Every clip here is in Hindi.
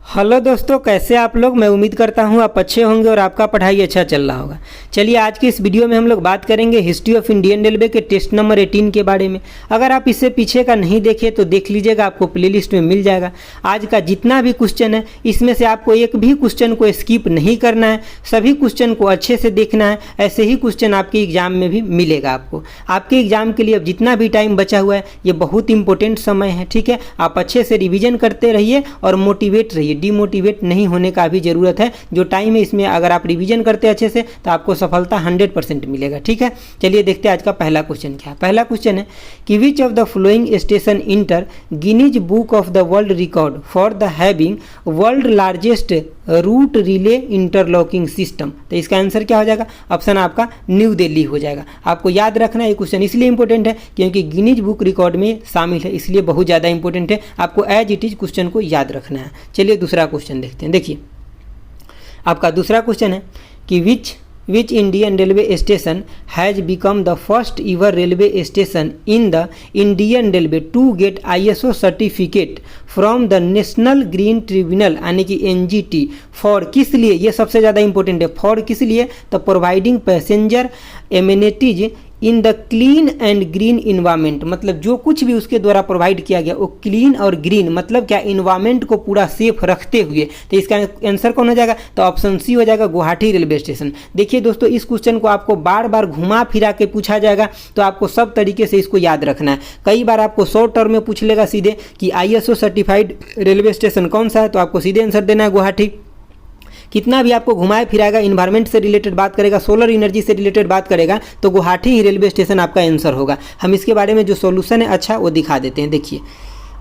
हेलो दोस्तों, कैसे आप लोग। मैं उम्मीद करता हूँ आप अच्छे होंगे और आपका पढ़ाई अच्छा चल रहा होगा। चलिए आज की इस वीडियो में हम लोग बात करेंगे हिस्ट्री ऑफ इंडियन रेलवे के टेस्ट नंबर 18 के बारे में। अगर आप इससे पीछे का नहीं देखे तो देख लीजिएगा, आपको प्लेलिस्ट में मिल जाएगा। आज का जितना भी क्वेश्चन है इसमें से आपको एक भी क्वेश्चन को स्किप नहीं करना है, सभी क्वेश्चन को अच्छे से देखना है। ऐसे ही क्वेश्चन आपके एग्जाम में भी मिलेगा। आपके एग्जाम के लिए अब जितना भी टाइम बचा हुआ है ये बहुत इंपॉर्टेंट समय है, ठीक है। आप अच्छे से रिविजन करते रहिए और मोटिवेट रहिए, डिमोटिवेट नहीं होने का भी ज़रूरत है। जो टाइम है इसमें अगर आप रिवीजन करते हैं अच्छे से तो आपको सफलता 100% मिलेगा, ठीक है। चलिए देखते हैं आज का पहला क्वेश्चन क्या है। पहला क्वेश्चन है कि विच of the flowing station inter Guinness book of the world record for the having world largest route relay interlocking system. तो इसका आंसर क्या हो जाएगा? ऑप्शन आपका न्यू दिल्ली हो जाएगा। आपको याद रखना है ये क्वेश्चन इसलिए इंपॉर्टेंट है क्योंकि गिनीज बुक रिकॉर्ड में शामिल है, इसलिए बहुत ज़्यादा इंपॉर्टेंट है। आपको एज इट इज क्वेश्चन को याद रखना है। चलिए दूसरा क्वेश्चन देखते हैं। देखिए आपका दूसरा क्वेश्चन है कि which Indian railway station has become the first ever railway station in the Indian Railway to get ISO certificate from the National Green Tribunal यानी कि NGT फॉर किस लिए? ये सबसे ज़्यादा इंपॉर्टेंट है। फॉर किस लिए? तो providing passenger amenities in the clean and green environment, मतलब जो कुछ भी उसके द्वारा प्रोवाइड किया गया वो क्लीन और ग्रीन मतलब क्या, इन्वायरमेंट को पूरा सेफ रखते हुए। तो इसका आंसर कौन हो जाएगा? तो ऑप्शन सी हो जाएगा, गुवाहाटी रेलवे स्टेशन। देखिए दोस्तों, इस क्वेश्चन को आपको बार बार घुमा फिरा के पूछा जाएगा, तो आपको सब तरीके से इसको याद रखना है। कई बार आपको शॉर्ट टर्म में पूछ लेगा सीधे कि ISO सर्टिफाइड रेलवे स्टेशन कौन सा है, तो आपको सीधे आंसर देना है गुवाहाटी। कितना भी आपको घुमाए फिराएगा, इन्वायरमेंट से रिलेटेड बात करेगा, सोलर एनर्जी से रिलेटेड बात करेगा, तो गुवाहाटी ही रेलवे स्टेशन आपका आंसर होगा। हम इसके बारे में जो सॉल्यूशन है अच्छा वो दिखा देते हैं। देखिए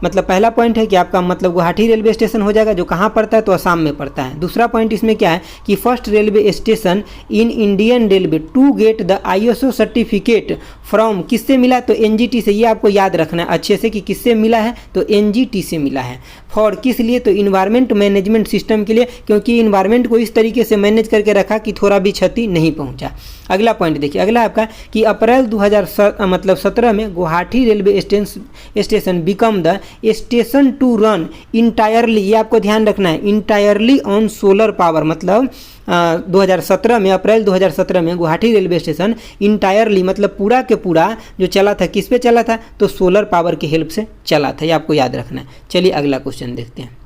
मतलब पहला पॉइंट है कि आपका मतलब गुवाहाटी रेलवे स्टेशन हो जाएगा, जो कहाँ पड़ता है तो असम में पड़ता है। दूसरा पॉइंट इसमें क्या है कि first railway station in Indian railway to get the ISO certificate from किससे मिला? तो NGT से। ये आपको याद रखना है अच्छे से कि किससे मिला है, तो NGT से मिला है। फॉर किस लिए? तो इन्वायरमेंट मैनेजमेंट सिस्टम के लिए, क्योंकि इन्वायरमेंट को इस तरीके से मैनेज करके रखा कि थोड़ा भी क्षति नहीं पहुंचा। अगला पॉइंट देखिए, अगला आपका कि अप्रैल 2017 में Guwahati railway station become the station to run entirely, ये आपको ध्यान रखना है, इंटायरली ऑन सोलर पावर। मतलब 2017 में, अप्रैल 2017 में गुवाहाटी रेलवे स्टेशन इंटायरली मतलब पूरा के पूरा जो चला था किस पे चला था? तो सोलर पावर की हेल्प से चला था। ये आपको याद रखना है। चलिए अगला क्वेश्चन देखते हैं।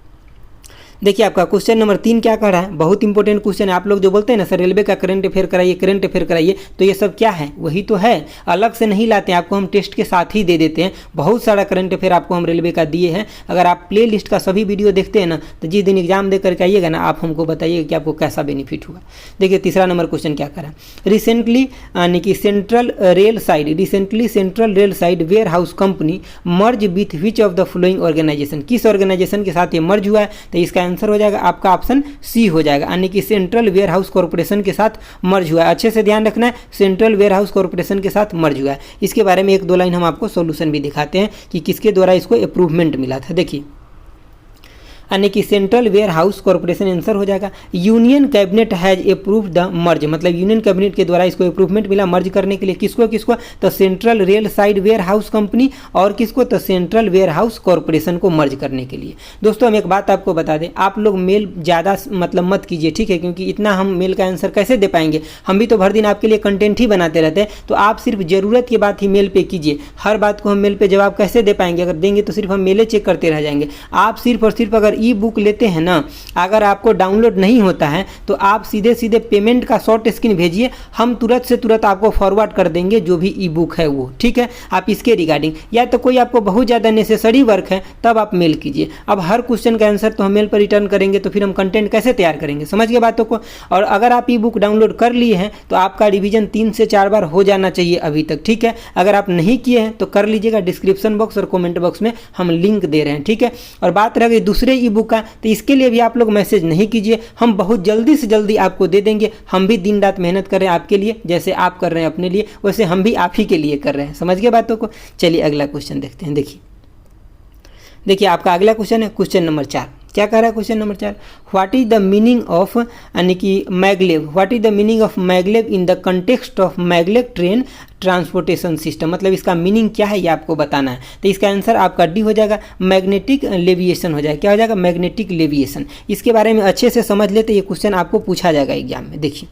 देखिए आपका क्वेश्चन नंबर 3 क्या कर रहा है, बहुत इंपॉर्टेंट क्वेश्चन है। आप लोग जो बोलते हैं ना सर रेलवे का करंट अफेयर कराइए, करंट अफेयर कराइए, तो ये सब क्या है? वही तो है, अलग से नहीं लाते हैं, आपको हम टेस्ट के साथ ही दे देते हैं। बहुत सारा करंट अफेयर आपको हम रेलवे का दिए हैं। अगर आप प्ले लिस्ट का सभी वीडियो देखते हैं ना, तो जिस दिन एग्जाम दे करके आइएगा ना, आप हमको बताइएगा कि आपको कैसा बेनिफिट हुआ। देखिए तीसरा नंबर क्वेश्चन क्या कर रहा है, रिसेंटली यानी कि central rail side warehouse company merge with which of the following organization, किस ऑर्गेनाइजेशन के साथ ये मर्ज हुआ है? तो इसका आंसर हो जाएगा आपका ऑप्शन सी हो जाएगा, यानी कि सेंट्रल वेयर हाउस कॉर्पोरेशन के साथ मर्ज हुआ है। अच्छे से ध्यान रखना है, सेंट्रल वेयर हाउस कॉर्पोरेशन के साथ मर्ज हुआ है। इसके बारे में 1-2 लाइन हम आपको सॉल्यूशन भी दिखाते हैं कि किसके द्वारा इसको अप्रूवमेंट मिला था। देखिए यानी कि central warehouse corporation answer हो जाएगा। Union cabinet has approved the merge, मतलब यूनियन कैबिनेट के द्वारा इसको अप्रूवमेंट मिला मर्ज करने के लिए। किसको? तो central rail side warehouse company और किसको? तो सेंट्रल वेयर हाउस कॉर्पोरेशन को मर्ज करने के लिए। दोस्तों हम एक बात आपको बता दें, आप लोग मेल ज़्यादा मतलब मत कीजिए, ठीक है, क्योंकि इतना हम मेल का आंसर कैसे दे पाएंगे। हम भी तो भर दिन आपके लिए कंटेंट ही बनाते रहते हैं, तो आप सिर्फ ज़रूरत की बात ही मेल पे कीजिए। हर बात को हम मेल पे जवाब कैसे दे पाएंगे? अगर देंगे तो सिर्फ हम मेले चेक करते रह जाएंगे। आप सिर्फ और सिर्फ अगर ई बुक लेते हैं ना, अगर आपको डाउनलोड नहीं होता है तो आप सीधे पेमेंट का शॉर्ट स्क्रीन भेजिए, हम तुरंत से तुरंत आपको फॉरवर्ड कर देंगे जो भी ई बुक है वो, ठीक है। आप इसके रिगार्डिंग या तो कोई आपको बहुत ज़्यादा नेसेसरी वर्क है तब आप मेल कीजिए। अब हर क्वेश्चन का आंसर तो हम मेल पर रिटर्न करेंगे, तो फिर हम कंटेंट कैसे तैयार करेंगे? समझ गए बातों को। और अगर आप ई बुक डाउनलोड कर लिए हैं तो आपका रिवीजन 3 से 4 बार हो जाना चाहिए अभी तक, ठीक है। अगर आप नहीं किए हैं तो कर लीजिएगा, डिस्क्रिप्शन बॉक्स और कॉमेंट बॉक्स में हम लिंक दे रहे हैं, ठीक है। और बात रह गई दूसरे ई बुक का, तो इसके लिए भी आप लोग मैसेज नहीं कीजिए, हम बहुत जल्दी से जल्दी आपको दे देंगे। हम भी दिन रात मेहनत कर रहे हैं आपके लिए, जैसे आप कर रहे हैं अपने लिए, वैसे हम भी आप ही के लिए कर रहे हैं। समझ गए बातों को। चलिए अगला क्वेश्चन देखते हैं। देखिए आपका अगला क्वेश्चन है क्वेश्चन नंबर 4। क्या कह रहा है question number 4, what is the meaning of यानी कि maglev, what is the meaning of maglev in the context of maglev train transportation system, मतलब इसका मीनिंग क्या है ये आपको बताना है। तो इसका आंसर आपका डी हो जाएगा, मैग्नेटिक लेविएशन हो जाएगा। क्या हो जाएगा, मैग्नेटिक लेविएशन। इसके बारे में अच्छे से समझ लेते, ये क्वेश्चन आपको पूछा जाएगा एग्जाम में। देखिए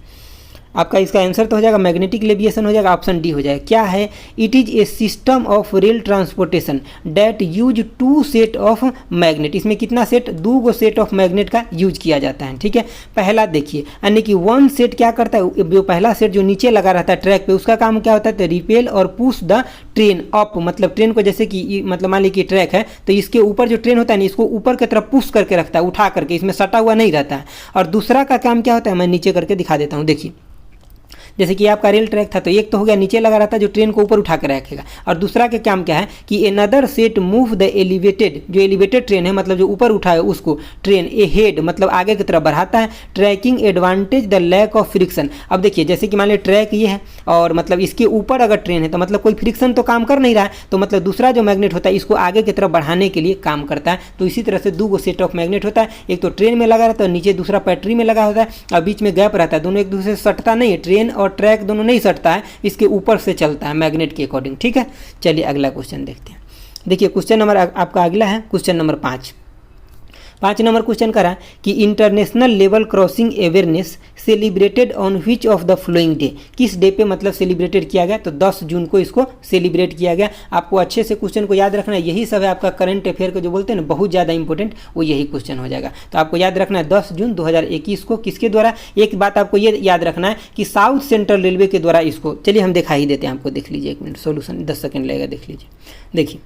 आपका इसका आंसर तो हो जाएगा मैग्नेटिक लेविएशन हो जाएगा, ऑप्शन डी हो जाएगा। क्या है, it is a system of rail transportation that use 2 set of magnet. इसमें कितना सेट, 2 सेट ऑफ मैग्नेट का यूज किया जाता है, ठीक है। पहला देखिए यानी कि 1 सेट क्या करता है, जो पहला सेट जो नीचे लगा रहता है ट्रैक पे, उसका काम क्या होता है, तो रिपेल और पुश द ट्रेन अप, मतलब ट्रेन को जैसे कि मतलब मान लीजिए ट्रैक है तो इसके ऊपर जो ट्रेन होता है ना, इसको ऊपर की तरफ पुश करके रखता है, उठा करके, इसमें सटा हुआ नहीं रहता है। और दूसरा का काम क्या होता है, मैं नीचे करके दिखा देता हूँ। देखिए जैसे कि आपका रेल ट्रैक था तो एक तो हो गया नीचे लगा रहता है जो ट्रेन को ऊपर उठा कर रखेगा, और दूसरा के काम क्या है कि another set move the elevated, जो एलिवेटेड ट्रेन है मतलब जो ऊपर उठाए उसको ट्रेन ए हेड मतलब आगे की तरफ बढ़ाता है, tracking advantage the lack of friction. अब देखिए जैसे कि मान लीजिए ट्रैक ये है और मतलब इसके ऊपर अगर ट्रेन है तो मतलब कोई फ्रिक्शन तो काम कर नहीं रहा है, तो मतलब दूसरा जो मैग्नेट होता है इसको आगे की तरफ बढ़ाने के लिए काम करता है। तो इसी तरह से 2 सेट ऑफ मैग्नेट होता है, एक तो ट्रेन में लगा रहता है, नीचे दूसरा बैटरी में लगा होता है, और बीच में गैप रहता है, दोनों एक दूसरे से सटता नहीं है, ट्रेन और ट्रैक दोनों नहीं सटता है, इसके ऊपर से चलता है मैग्नेट के अकॉर्डिंग, ठीक है। चलिए अगला क्वेश्चन देखते हैं। देखिए क्वेश्चन नंबर आपका अगला है क्वेश्चन नंबर 5 नंबर क्वेश्चन करा कि international level crossing awareness celebrated on which of the flowing day, किस डे पे मतलब सेलिब्रेटेड किया गया, तो 10 जून को इसको सेलिब्रेट किया गया। आपको अच्छे से क्वेश्चन को याद रखना है, यही सब है आपका करंट अफेयर को जो बोलते हैं ना बहुत ज़्यादा इंपॉर्टेंट, वो यही क्वेश्चन हो जाएगा। तो आपको याद रखना है 10 जून 2021 को किसके द्वारा, एक बात आपको ये याद रखना है कि साउथ सेंट्रल रेलवे के द्वारा इसको, चलिए हम दिखा ही देते हैं आपको, देख लीजिए 1 मिनट, सोल्यूशन 10 सेकेंड लगेगा, देख लीजिए। देखिए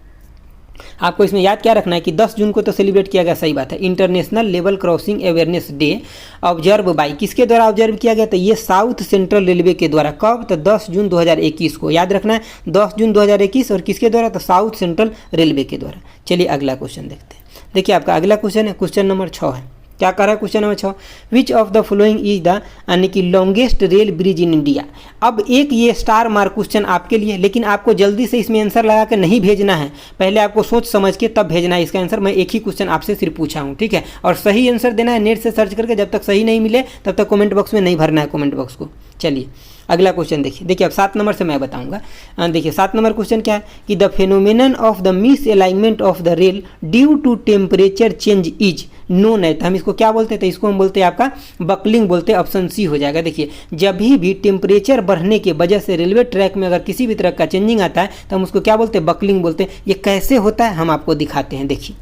आपको इसमें याद क्या रखना है कि 10 जून को तो सेलिब्रेट किया गया, सही बात है, international level crossing awareness day observe by, किसके द्वारा ऑब्जर्व किया गया, तो ये साउथ सेंट्रल रेलवे के द्वारा। कब, तो 10 जून 2021 को, याद रखना है 10 जून 2021, और किसके द्वारा, तो साउथ सेंट्रल रेलवे के द्वारा। चलिए अगला क्वेश्चन देखते हैं। देखिए आपका अगला क्वेश्चन है क्वेश्चन नंबर 6 है। क्या कर रहा है question number 6, which of the following is the यानी कि longest rail bridge in India. अब एक ये स्टार मार्क क्वेश्चन आपके लिए, लेकिन आपको जल्दी से इसमें आंसर लगा कर नहीं भेजना है, पहले आपको सोच समझ के तब भेजना है इसका आंसर। मैं एक ही क्वेश्चन आपसे सिर्फ पूछा हूँ, ठीक है, और सही आंसर देना है नेट से सर्च करके, जब तक सही नहीं मिले तब तक कमेंट बॉक्स में नहीं भरना है कमेंट बॉक्स को। चलिए अगला क्वेश्चन देखिए अब 7 नंबर से मैं बताऊंगा। देखिए 7 नंबर क्वेश्चन क्या है कि the phenomenon of the misalignment of the rail due to temperature change is known है, तो हम इसको क्या बोलते हैं, तो इसको हम बोलते हैं आपका बकलिंग बोलते हैं, ऑप्शन सी हो जाएगा। देखिए जब भी टेम्परेचर बढ़ने की वजह से रेलवे ट्रैक में अगर किसी भी तरह का चेंजिंग आता है तो हम उसको क्या बोलते हैं, बकलिंग बोलते हैं। ये कैसे होता है हम आपको दिखाते हैं। देखिए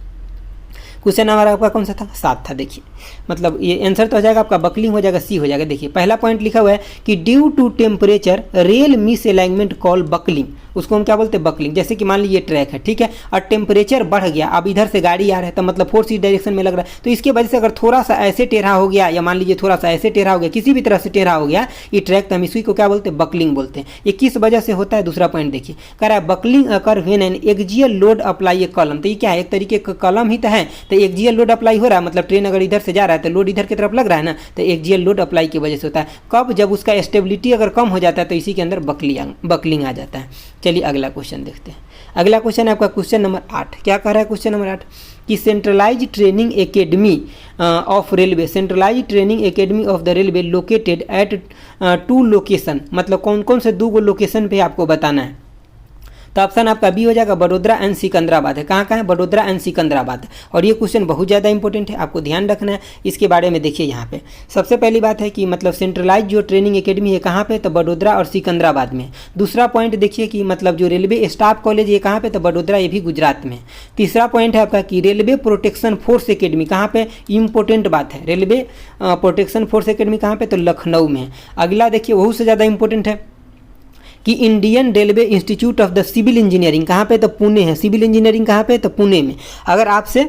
क्वेश्चन नंबर आपका कौन सा था, 7 था। देखिए मतलब ये आंसर तो हो जाएगा आपका बकलिंग हो जाएगा, सी हो जाएगा। देखिए पहला पॉइंट लिखा हुआ है कि due to temperature rail misalignment call buckling, उसको हम क्या बोलते हैं, बकलिंग। जैसे कि मान लीजिए ट्रैक है, ठीक है, और टेम्परेचर बढ़ गया, अब इधर से गाड़ी आ रहा है तो मतलब फोर्स इस डायरेक्शन में लग रहा है, तो इसके वजह से अगर थोड़ा सा ऐसे टेढ़ा हो गया या मान लीजिए थोड़ा सा ऐसे टेढ़ा हो गया, किसी भी तरह से टेढ़ा हो गया ये ट्रैक, तो हम इसी को क्या बोलते हैं, बकलिंग बोलते हैं। ये किस वजह से होता है, दूसरा पॉइंट देखिए कह रहा है buckling occur when an axial load apply A column. तो ये क्या है, एक तरीके का कॉलम ही तो है, तो एक्सियल लोड अप्लाई हो रहा है, मतलब ट्रेन अगर इधर से जा रहा है तो लोड इधर की तरफ लग रहा है ना, तो एक्सियल लोड अप्लाई की वजह से होता है। कब, जब उसका स्टेबिलिटी अगर कम हो जाता है तो इसी के अंदर बकलिंग आ जाता है। चलिए अगला क्वेश्चन देखते हैं। अगला क्वेश्चन है आपका क्वेश्चन नंबर 8। क्या कह रहा है क्वेश्चन नंबर 8 कि centralize training academy of railway, centralize training academy of the railway located at 2 location, मतलब कौन कौन से 2 लोकेशन पे आपको बताना है। तो ऑप्शन आपका बी हो जाएगा, बड़ोदरा एंड सिकंदराबाद है। कहाँ है, बड़ोदरा एंड सिकंदराबाद है। और ये क्वेश्चन बहुत ज़्यादा इंपॉर्टेंट है, आपको ध्यान रखना है इसके बारे में। देखिए यहाँ पे सबसे पहली बात है कि मतलब सेंट्रलाइज जो ट्रेनिंग एकेडमी है कहाँ पे, तो बड़ोदरा और सिकंदराबाद में। दूसरा पॉइंट देखिए कि मतलब जो रेलवे स्टाफ कॉलेज ये कहाँ पे, तो बड़ोदरा, ये भी गुजरात में। तीसरा पॉइंट है आपका कि रेलवे प्रोटेक्शन फोर्स एकेडमी कहाँ पे, इंपॉर्टेंट बात है, रेलवे प्रोटेक्शन फोर्स एकेडमी कहाँ पे, तो लखनऊ में। अगला देखिए बहुत से ज़्यादा इंपॉर्टेंट है कि Indian railway institute of the civil engineering कहाँ पे, तो पुणे है। सिविल इंजीनियरिंग कहाँ पे, तो पुणे में। अगर आपसे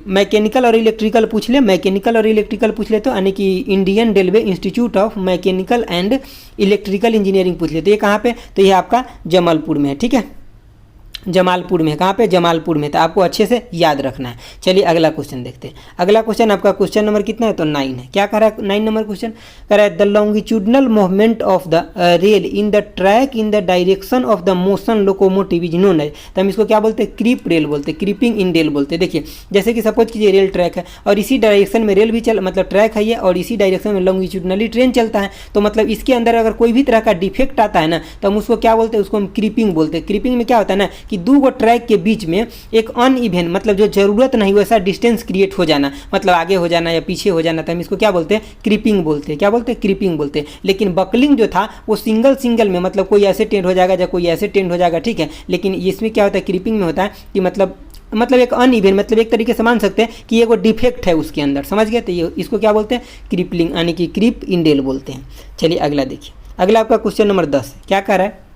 मैकेनिकल और इलेक्ट्रिकल पूछ ले, मैकेनिकल और इलेक्ट्रिकल पूछ ले तो यानी कि Indian railway institute of mechanical and electrical engineering पूछ ले तो ये कहाँ पे, तो ये आपका जमालपुर में है, ठीक है। जमालपुर में, कहाँ पे, जमालपुर में, तो आपको अच्छे से याद रखना है। चलिए अगला क्वेश्चन देखते हैं। अगला क्वेश्चन आपका क्वेश्चन नंबर कितना है, तो 9 है। क्या कह रहा है 9 नंबर क्वेश्चन, कह रहा है the longitudinal movement of the rail in the track in the direction of the motion locomotive is known है। तो हम इसको क्या बोलते हैं, क्रीप रेल बोलते हैं, क्रीपिंग इन रेल बोलते हैं। देखिए जैसे कि सपोज कीजिए रेल ट्रैक है और इसी डायरेक्शन में रेल भी चल, मतलब ट्रैक है ये, और इसी डायरेक्शन में लॉन्गिट्यूडनली ट्रेन चलता है, तो मतलब इसके अंदर अगर कोई भी तरह का डिफेक्ट आता है ना, तो हम उसको क्या बोलते हैं, उसको हम क्रीपिंग बोलते हैं। क्रीपिंग में क्या होता है ना कि दो गो ट्रैक के बीच में एक अनइवन, मतलब जो जरूरत नहीं वैसा डिस्टेंस क्रिएट हो जाना, मतलब आगे हो जाना या पीछे हो जाना, तो हम इसको क्या बोलते हैं, क्रीपिंग बोलते हैं। क्या बोलते हैं, क्रीपिंग बोलते हैं। लेकिन बकलिंग जो था वो सिंगल सिंगल में, मतलब कोई ऐसे टेंड हो जाएगा या कोई ऐसे टेंड हो जाएगा, ठीक है। लेकिन इसमें क्या होता है, क्रीपिंग में होता है कि मतलब एक अनइवन, मतलब एक तरीके से मान सकते हैं कि ये वो डिफेक्ट है उसके अंदर, समझ गए। तो ये इसको क्या बोलते हैं, क्रिपलिंग, यानी कि क्रीप इन रेल बोलते हैं। चलिए अगला देखिए। अगला आपका क्वेश्चन नंबर 10 क्या कह रहा है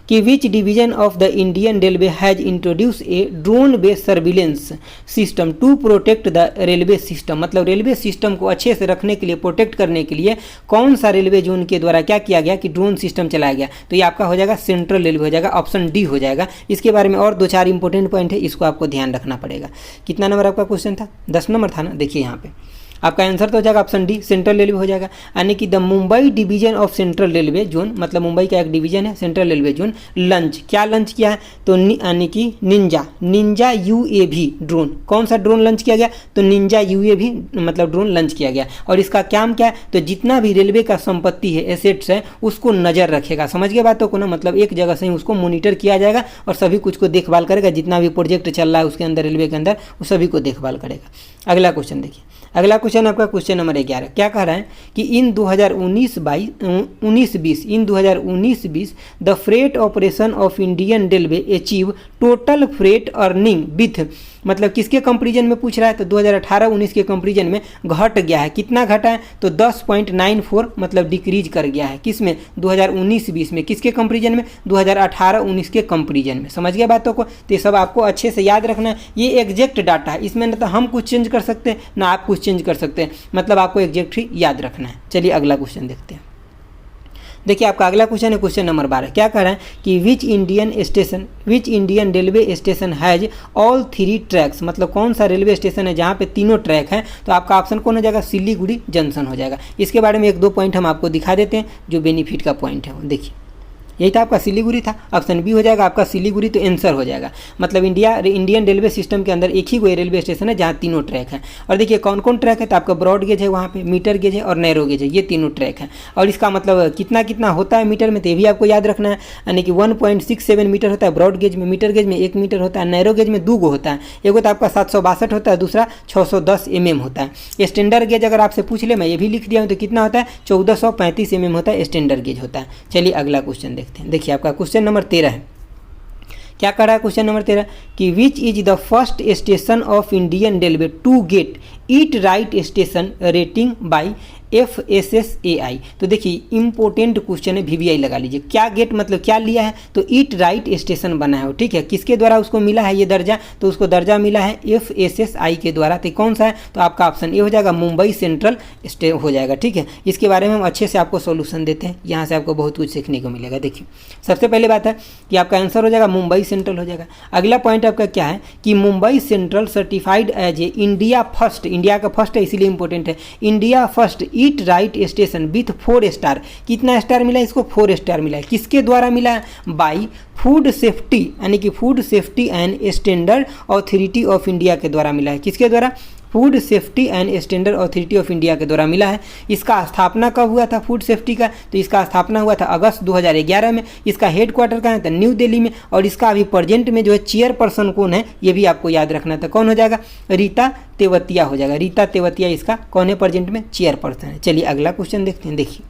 कि which division of the Indian railway has introduce a drone based surveillance system to protect the railway system. मतलब रेलवे सिस्टम को अच्छे से रखने के लिए, प्रोटेक्ट करने के लिए कौन सा रेलवे जोन के द्वारा क्या किया गया कि ड्रोन सिस्टम चलाया गया। तो ये आपका हो जाएगा सेंट्रल रेलवे हो जाएगा, ऑप्शन डी हो जाएगा। इसके बारे में और 2-4 इंपॉर्टेंट पॉइंट है, इसको आपको ध्यान रखना पड़ेगा। कितना नंबर आपका क्वेश्चन था, 10 नंबर था ना। देखिए यहाँ पे आपका आंसर तो हो जाएगा ऑप्शन डी, सेंट्रल रेलवे हो जाएगा। यानी कि the Mumbai division of central railway zone, मतलब मुंबई का एक डिवीजन है सेंट्रल रेलवे जोन, लंच क्या लंच किया है, तो यानी कि निंजा UAV ड्रोन। कौन सा ड्रोन लंच किया गया, तो निंजा UAV मतलब ड्रोन लंच किया गया। और इसका काम क्या है, तो जितना भी रेलवे का संपत्ति है, एसेट्स है, उसको नज़र रखेगा। समझ गए बातों को ना, मतलब एक जगह से ही उसको मॉनिटर किया जाएगा और सभी कुछ को देखभाल करेगा। जितना भी प्रोजेक्ट चल रहा है उसके अंदर, रेलवे के अंदर, वो सभी को देखभाल करेगा। अगला क्वेश्चन देखिए। अगला क्वेश्चन आपका क्वेश्चन नंबर 11 क्या कह रहा है कि इन 2019-20 the freight operation of Indian railway achieve total freight earning with, मतलब किसके कंपेरिजन में पूछ रहा है, तो 2018-19 के कंपेरिजन में घट गया है। कितना घटा है, तो 10.94, मतलब डिक्रीज कर गया है। किस में, 2019-20 में। किसके कंपेरिजन में, 2018-19 के कंपेरिजन में। समझ गए बातों को। तो ये सब आपको अच्छे से याद रखना है। ये एग्जैक्ट डाटा है, इसमें ना तो हम कुछ चेंज कर सकते हैं ना आप कुछ चेंज कर सकते हैं, मतलब आपको एग्जैक्ट ही याद रखना है। चलिए अगला क्वेश्चन देखते हैं। देखिए आपका अगला क्वेश्चन है क्वेश्चन नंबर 12 क्या कह रहा है कि which Indian railway station has all 3 tracks. मतलब कौन सा रेलवे स्टेशन है जहाँ पे तीनों ट्रैक हैं। तो आपका ऑप्शन कौन हो जाएगा, सिलीगुड़ी जंक्शन हो जाएगा। इसके बारे में 1-2 पॉइंट हम आपको दिखा देते हैं जो बेनिफिट का पॉइंट है वो देखिए। यही था आपका सिलीगुड़ी था, ऑप्शन बी हो जाएगा आपका सिलीगुड़ी, तो आंसर हो जाएगा। मतलब इंडियन रेलवे सिस्टम के अंदर एक ही कोई रेलवे स्टेशन है जहाँ तीनों ट्रैक हैं। और देखिए कौन कौन ट्रैक है, तो आपका ब्रॉड गेज है, वहाँ पे मीटर गेज है और नैरो गेज है, ये तीनों ट्रैक हैं। और इसका मतलब कितना होता है मीटर में, तो ये भी आपको याद रखना है। यानी कि 1.67 मीटर होता है ब्रॉड गेज में, मीटर गेज में 1 मीटर होता है, नैरो गेज में 2 गो होता है। एक तो आपका 762 होता है, दूसरा 610 mm होता है। स्टैंडर्ड गेज अगर आपसे पूछ ले, मैं ये भी लिख दिया हूँ, तो कितना होता है, 1435 mm होता है, स्टैंडर्ड गेज होता है। चलिए अगला क्वेश्चन देखते हैं। देखिए आपका क्वेश्चन नंबर 13 है। क्या कर रहा है क्वेश्चन नंबर 13 कि which is the first station of Indian railway to get eat right station rating by FSSAI। तो देखिए इंपॉर्टेंट क्वेश्चन है, VVI लगा लीजिए। क्या गेट मतलब क्या लिया है, तो ईट राइट स्टेशन बना है, ठीक है। किसके द्वारा उसको मिला है ये दर्जा, तो उसको दर्जा मिला है FSSAI के द्वारा। तो कौन सा है, तो आपका ऑप्शन ए हो जाएगा, मुंबई सेंट्रल हो जाएगा, ठीक है। इसके बारे में हम अच्छे से आपको सोल्यूशन देते हैं, यहाँ से आपको बहुत कुछ सीखने को मिलेगा। देखिए सबसे पहले बात है कि आपका आंसर हो जाएगा मुंबई सेंट्रल हो जाएगा। अगला पॉइंट आपका क्या है कि Mumbai central certified as a India first, India का फर्स्ट है इसीलिए इंपॉर्टेंट है, India first eat right station with 4 star. कितना स्टार मिला है इसको, 4 स्टार मिला है। किसके द्वारा मिला है, बाई फूड सेफ्टी, यानी कि food safety and standard authority of India के द्वारा मिला है। किसके द्वारा, food safety and standard authority of India के द्वारा मिला है। इसका स्थापना कब हुआ था फूड सेफ्टी का, तो इसका स्थापना हुआ था अगस्त 2011 में। इसका हेडक्वार्टर कहाँ है, तो न्यू दिल्ली में। और इसका अभी प्रेजेंट में जो है चेयरपर्सन कौन है, ये भी आपको याद रखना था। कौन हो जाएगा, रीता तेवतिया हो जाएगा। रीता तेवतिया इसका कौन है, प्रेजेंट में चेयरपर्सन है। चलिए अगला क्वेश्चन देखते हैं। देखिए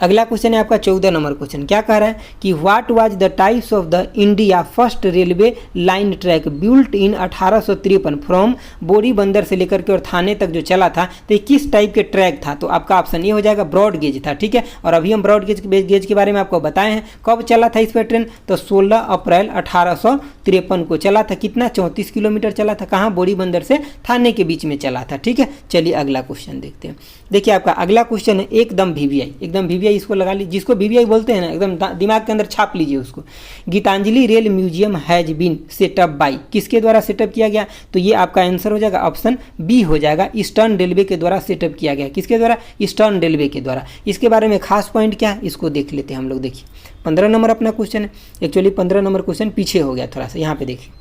अगला क्वेश्चन है आपका 14 नंबर क्वेश्चन। क्या कह रहा है कि what was the types of the India first railway line track built in 1853 from बोरी बंदर से लेकर के और थाने तक जो चला था, तो किस टाइप के ट्रैक था, तो आपका ऑप्शन ये हो जाएगा ब्रॉड गेज था, ठीक है। और अभी हम ब्रॉड गेज के बारे में आपको बताए हैं। कब चला था इस पर ट्रेन, तो 16 अप्रैल 1853 को चला था। कितना, 34 किलोमीटर चला था। कहाँ, बोरी बंदर से थाने के बीच में चला था, ठीक है। चलिए अगला क्वेश्चन देखते हैं। देखिए आपका अगला क्वेश्चन है एकदम VVI VVI इसको लगा लीजिए, जिसको VVI बोलते हैं ना एकदम दिमाग के अंदर छाप लीजिए उसको। Gitanjali rail museum has been set up by, किसके द्वारा सेटअप किया गया? तो ये आपका आंसर हो जाएगा ऑप्शन बी हो जाएगा, ईस्टर्न रेलवे के द्वारा सेटअप किया गया। किसके द्वारा? ईस्टर्न रेलवे के द्वारा। इसके बारे में खास पॉइंट क्या है इसको देख लेते हैं हम लोग। देखिए 15 नंबर अपना क्वेश्चन है, एक्चुअली 15 नंबर क्वेश्चन पीछे हो गया थोड़ा सा, यहाँ पे देखिए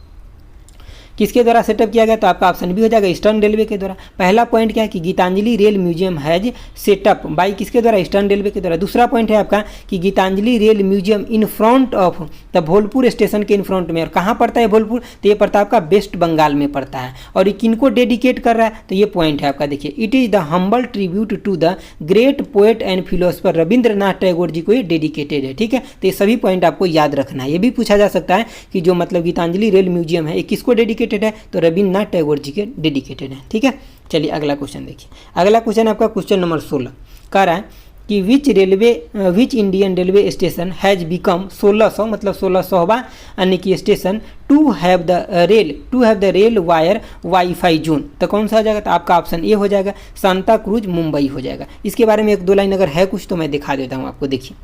किसके द्वारा सेटअप किया गया, तो आपका ऑप्शन बी हो जाएगा ईस्टर्न रेलवे के द्वारा। पहला पॉइंट क्या है कि Gitanjali rail museum has set up by किसके द्वारा? ईस्टर्न रेलवे के द्वारा। दूसरा पॉइंट है आपका कि Gitanjali rail museum in front of the Bolpur station के इन फ्रंट में। और कहाँ पड़ता है भोलपुर? तो ये पड़ता है आपका वेस्ट बंगाल में पड़ता है। और ये किनको डेडिकेट कर रहा है? तो ये पॉइंट है आपका, देखिए it is the humble tribute to the great poet and philosopher Rabindranath Tagore ji को ये डेडिकेटेड है। ठीक है, तो ये सभी पॉइंट आपको याद रखना है। ये भी पूछा जा सकता है कि जो मतलब गीतांजलि रेल म्यूजियम है ये किसको डेडिकेटेड है? तो रविंद्रनाथ टैगोर जी के डेडिकेटेड है। ठीक है, चलिए अगला क्वेश्चन देखिए। अगला क्वेश्चन आपका क्वेश्चन नंबर 16 कह रहा है कि which Indian railway station has become 1600 मतलब 1600वां यानी कि station to have the RailWire WiFi zone. तो कौन सा हो जाएगा? तो आपका ऑप्शन ए हो जाएगा, सांता क्रूज मुंबई हो जाएगा। इसके बारे में एक दो लाइन अगर है कुछ तो मैं दिखा देता हूँ आपको। देखिए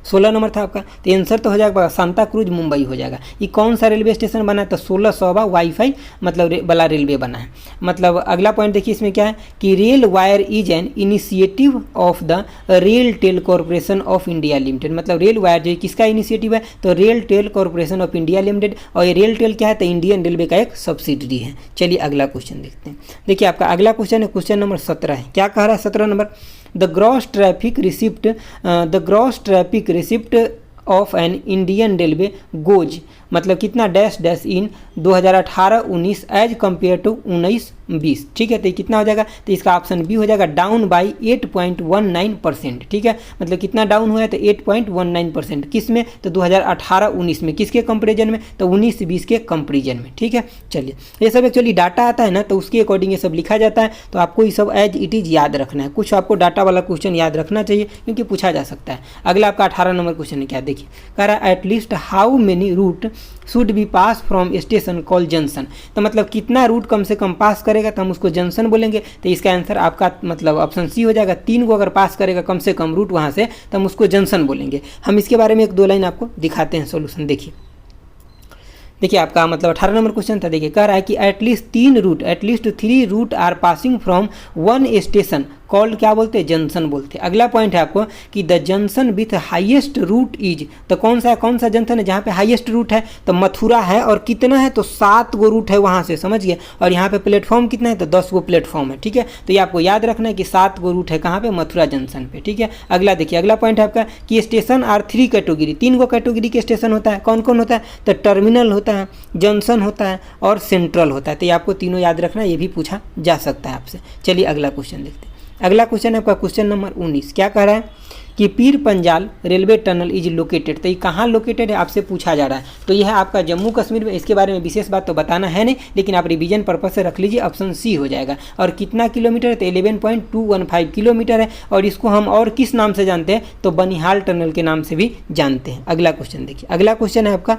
16 नंबर था आपका, तो आंसर तो हो जाएगा सांता क्रूज मुंबई हो जाएगा। ये कौन सा रेलवे स्टेशन बना है? तो 1600वां वाईफाई मतलब वाला रेलवे बना है। मतलब अगला पॉइंट देखिए इसमें क्या है कि RailWire is an initiative of the RailTel corporation of India limited. मतलब रेल वायर जो किसका इनिशिएटिव है? तो RailTel corporation of India limited. और ये रेल टेल क्या है? तो इंडियन रेलवे का एक सब्सिडरी है। चलिए अगला क्वेश्चन देखते हैं। देखिए आपका अगला क्वेश्चन है क्वेश्चन नंबर 17 है। क्या कह रहा है 17 number? The gross traffic receipt of an Indian railway goes मतलब कितना dash dash in 2018-19 as compare to 19-20। ठीक है, तो कितना हो जाएगा? तो इसका ऑप्शन बी हो जाएगा, डाउन बाई 8.19%। ठीक है, मतलब कितना डाउन हुआ है? तो 8.19%। किस में? तो 2018-19 में। किसके कंपेरिजन में? तो 19-20 के कंपेरिजन में। ठीक है, चलिए ये सब एक्चुअली डाटा आता है ना, तो उसके अकॉर्डिंग ये सब लिखा जाता है। तो आपको ये सब एज इट इज़ याद रखना है। कुछ आपको डाटा वाला क्वेश्चन याद रखना चाहिए क्योंकि पूछा जा सकता है। अगला आपका 18 नंबर क्वेश्चन है, क्या देखिए कह रहा है at least how many route should be pass from station call junction. तो मतलब कितना रूट कम से कम पास करेगा तो हम उसको जंक्शन बोलेंगे। तो इसका आंसर आपका मतलब ऑप्शन सी हो जाएगा, 3 को अगर पास करेगा कम से कम रूट वहाँ से तो हम उसको जंक्शन बोलेंगे। हम इसके बारे में एक दो लाइन आपको दिखाते हैं सोल्यूशन। देखिए आपका मतलब 18 नंबर क्वेश्चन था। देखिए कह रहा है कि at least 3 route are passing from one station called क्या बोलते हैं? जंक्शन बोलते हैं। अगला पॉइंट है आपको कि the junction with highest route is, तो कौन सा जंक्शन है जहाँ पे हाईएस्ट रूट है? तो मथुरा है। और कितना है? तो 7 गो रूट है वहाँ से, समझ गए। और यहाँ पे प्लेटफॉर्म कितना है? तो 10 गो प्लेटफॉर्म है। ठीक है, तो ये आपको याद रखना है कि 7 गो रूट है कहाँ पे? मथुरा जंक्शन पे। ठीक है, अगला देखिए अगला पॉइंट है आपका कि station are 3 category, 3 go category के स्टेशन होता है। कौन कौन होता है? तो टर्मिनल होता है, जंक्शन होता है और सेंट्रल होता है। तो ये आपको तीनों याद रखना है, ये भी पूछा जा सकता है आपसे। चलिए अगला क्वेश्चन देखते हैं। अगला क्वेश्चन है आपका क्वेश्चन नंबर 19। क्या कह रहा है कि Pir Panjal railway tunnel is located. तो ये कहाँ लोकेटेड है आपसे पूछा जा रहा है। तो यह है आपका जम्मू कश्मीर में। इसके बारे में विशेष बात तो बताना है नहीं, लेकिन आप रिवीजन पर्पज से रख लीजिए, ऑप्शन सी हो जाएगा। और कितना किलोमीटर है? तो 11.215 किलोमीटर है। और इसको हम और किस नाम से जानते हैं? तो बनिहाल टनल के नाम से भी जानते हैं। अगला क्वेश्चन देखिए, अगला क्वेश्चन है आपका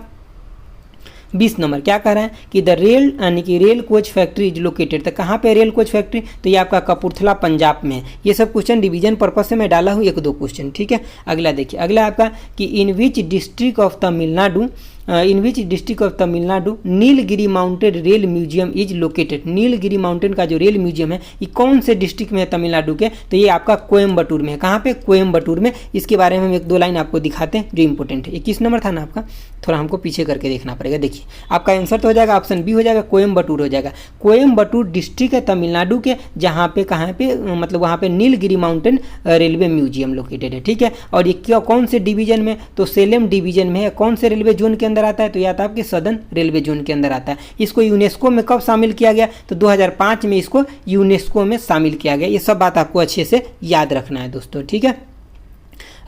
20 नंबर। क्या कह रहा है कि द रेल यानी कि rail coach factory is located. तो कहाँ पे रेल कोच फैक्ट्री? तो ये आपका कपूरथला पंजाब में है। ये सब क्वेश्चन डिवीजन पर्पज से मैं डाला हूँ, 1-2 क्वेश्चन। ठीक है, अगला देखिए अगला आपका कि in which district of Tamil Nadu Nilgiri mountain rail museum is located. Nilgiri mountain का जो रेल म्यूजियम है ये कौन से डिस्ट्रिक्ट में है तमिलनाडु के? तो ये आपका कोयम्बटूर में है। कहाँ पे? कोयम्बटूर में। इसके बारे में हम 1-2 लाइन आपको दिखाते हैं जो इंपॉर्टेंट है। 21 नंबर था ना आपका, थोड़ा हमको पीछे करके देखना पड़ेगा। देखिए आपका आंसर तो हो जाएगा ऑप्शन बी हो जाएगा, कोयम्बटूर हो जाएगा। कोयम्बटूर डिस्ट्रिक्ट है तमिलनाडु के, जहाँ पे कहाँ पे मतलब वहाँ पे Nilgiri mountain railway museum located है। ठीक है, और ये क्या कौन से डिवीजन में? तो सेलेम डिवीजन में है। कौन से रेलवे जोन के अंदर आता है? तो या तो आपके सदर्न रेलवे जोन के अंदर आता है। इसको यूनेस्को में कब शामिल किया गया? तो 2005 में इसको यूनेस्को में शामिल किया गया। ये सब बात आपको अच्छे से याद रखना है दोस्तों। ठीक है,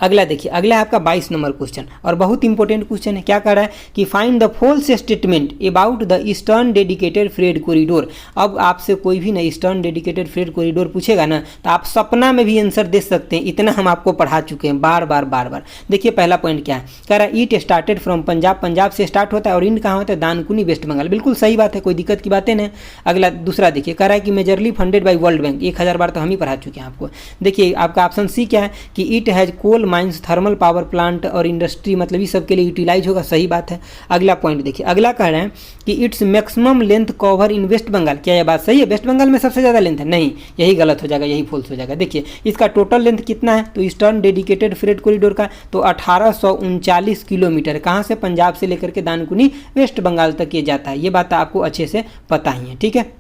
अगला देखिए, अगला है आपका 22 नंबर क्वेश्चन और बहुत इंपॉर्टेंट क्वेश्चन है। क्या कर रहा है कि find the false statement about the eastern dedicated freight corridor. अब आपसे कोई भी ना ईस्टर्न डेडिकेटेड फ्रेट कॉरिडोर पूछेगा ना तो आप सपना में भी आंसर दे सकते हैं, इतना हम आपको पढ़ा चुके हैं बार बार। देखिए पहला पॉइंट क्या है, कह रहा है ईट स्टार्टेड फ्रॉम पंजाब, पंजाब से स्टार्ट होता है और इंड कहाँ होता है, दानकुनी वेस्ट बंगाल। बिल्कुल सही बात है, कोई दिक्कत की बातें नहीं। अगला दूसरा देखिए, कह रहा है कि majorly funded by world bank, 1000 बार तो हम ही पढ़ा चुके हैं आपको। देखिए आपका ऑप्शन सी क्या है कि it has coal mines, thermal power plant और इंडस्ट्री, मतलब इस सब के लिए यूटिलाइज होगा, सही बात है। अगला पॉइंट देखिए, अगला कह रहे हैं कि its maximum length cover in West Bengal. क्या यह बात सही है, वेस्ट बंगाल में सबसे ज़्यादा लेंथ है? नहीं, यही गलत हो जाएगा, यही फॉल्स हो जाएगा। देखिए इसका टोटल लेंथ कितना है, तो ईस्टर्न डेडिकेटेड फ्रेट कॉरिडोर का तो 1839 किलोमीटर, कहाँ से, पंजाब से लेकर के दानकुनी वेस्ट बंगाल तक ये जाता है। ये बात आपको अच्छे से पता ही है, ठीक है।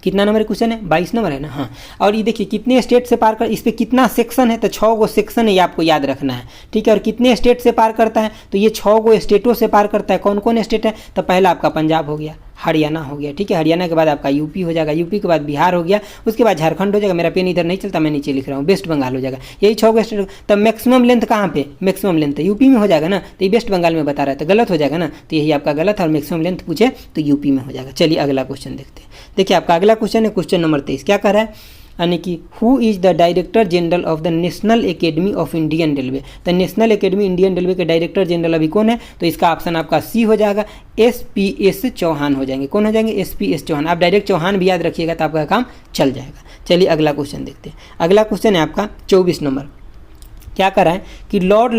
कितना नंबर क्वेश्चन है, 22 नंबर है ना, हाँ। और ये देखिए कितने स्टेट से पार कर, इस पर कितना सेक्शन है, तो 6 गो सेक्शन है, ये आपको याद रखना है, ठीक है। और कितने स्टेट से पार करता है, तो ये 6 गो स्टेटों से पार करता है। कौन कौन स्टेट है, तो पहला आपका पंजाब हो गया, हरियाणा हो गया, ठीक है, हरियाणा के बाद आपका यूपी हो जाएगा, यूपी के बाद बिहार हो गया, उसके बाद झारखंड हो जाएगा, मेरा पेन इधर नहीं चलता, मैं नीचे लिख रहा हूँ, वेस्ट बंगाल हो जाएगा। यही 6 गो स्टेट। तब मैक्सिमम लेंथ कहाँ पे, मैक्सिमम लेंथ यूपी में हो जाएगा ना, तो ये वेस्ट बंगाल में बता रहा है, तो गलत हो जाएगा ना, तो यही आपका गलत है। और मैक्सिमम लेंथ पूछे तो यूपी में हो जाएगा। चलिए अगला क्वेश्चन देखते हैं। देखिए आपका अगला क्वेश्चन है क्वेश्चन नंबर 23। क्या कह रहा है, यानी कि who is the director general of the national academy of Indian railway. तो नेशनल एकेडमी इंडियन रेलवे के डायरेक्टर जनरल अभी कौन है, तो इसका ऑप्शन आपका सी हो जाएगा, SPS चौहान हो जाएंगे। कौन हो जाएंगे, SPS चौहान। आप डायरेक्ट चौहान भी याद रखिएगा तो आपका काम चल जाएगा। चलिए अगला क्वेश्चन देखते हैं। अगला क्वेश्चन है आपका 24 नंबर। क्या कर रहा है कि Lord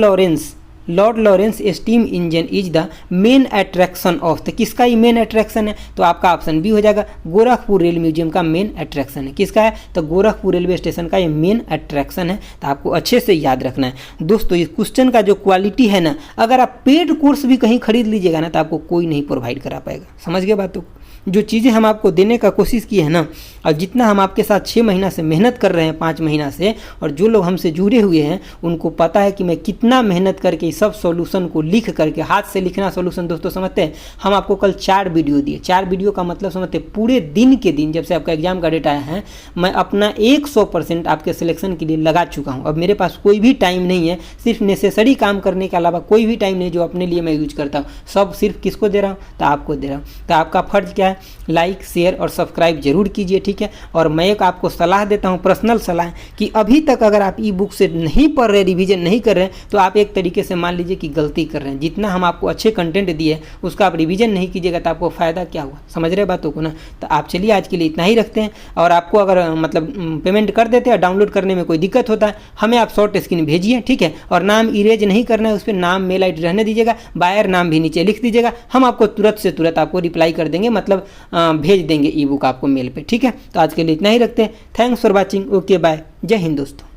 Lawrence steam engine is the main attraction of, तो किसका ये मेन अट्रैक्शन है, तो आपका ऑप्शन बी हो जाएगा, गोरखपुर रेल म्यूजियम का मेन अट्रैक्शन है। किसका है, तो गोरखपुर रेलवे स्टेशन का ये मेन अट्रैक्शन है। तो आपको अच्छे से याद रखना है दोस्तों। इस क्वेश्चन का जो क्वालिटी है ना, अगर आप पेड कोर्स भी कहीं खरीद लीजिएगा ना तो आपको कोई नहीं प्रोवाइड करा पाएगा। समझ गए बातों को। जो चीज़ें हम आपको देने का कोशिश किए हैं ना, और जितना हम आपके साथ 6 महीना से मेहनत कर रहे हैं, 5 महीना से, और जो लोग हमसे जुड़े हुए हैं उनको पता है कि मैं कितना मेहनत करके सब सॉल्यूशन को लिख करके, हाथ से लिखना सॉल्यूशन दोस्तों समझते हैं। हम आपको कल 4 वीडियो दिए, 4 वीडियो का मतलब समझते हैं, पूरे दिन के दिन जब से आपका एग्जाम का डेट आया है मैं अपना 100% आपके सिलेक्शन के लिए लगा चुका हूँ। अब मेरे पास कोई भी टाइम नहीं है, सिर्फ नेसेसरी काम करने के अलावा कोई भी टाइम नहीं जो अपने लिए मैं यूज करता हूँ। सब सिर्फ किसको दे रहा हूँ, तो आपको दे रहा हूँ। तो आपका फर्ज क्या है, लाइक शेयर और सब्सक्राइब जरूर कीजिए, ठीक है। और मैं एक आपको सलाह देता हूं, पर्सनल सलाह, कि अभी तक अगर आप ई बुक से नहीं पढ़ रहे, रिवीजन नहीं कर रहे हैं, तो आप एक तरीके से मान लीजिए कि गलती कर रहे हैं। जितना हम आपको अच्छे कंटेंट दिए उसका आप रिवीजन नहीं कीजिएगा तो आपको फायदा क्या हुआ, समझ रहे बातों को ना। तो आप चलिए आज के लिए इतना ही रखते हैं। और आपको अगर मतलब पेमेंट कर देते हैं, डाउनलोड करने में कोई दिक्कत होता है, हमें आप शॉर्ट स्क्रीन भेजिए, ठीक है। और नाम इरेज नहीं करना है, उस पर नाम मेल ID रहने दीजिएगा, बायर नाम भी नीचे लिख दीजिएगा, हम आपको तुरंत से तुरंत आपको रिप्लाई कर देंगे, मतलब भेज देंगे ई बुक आपको मेल पे, ठीक है। तो आज के लिए इतना ही रखते हैं। Thanks for watching, okay bye, जय हिंद दोस्तों।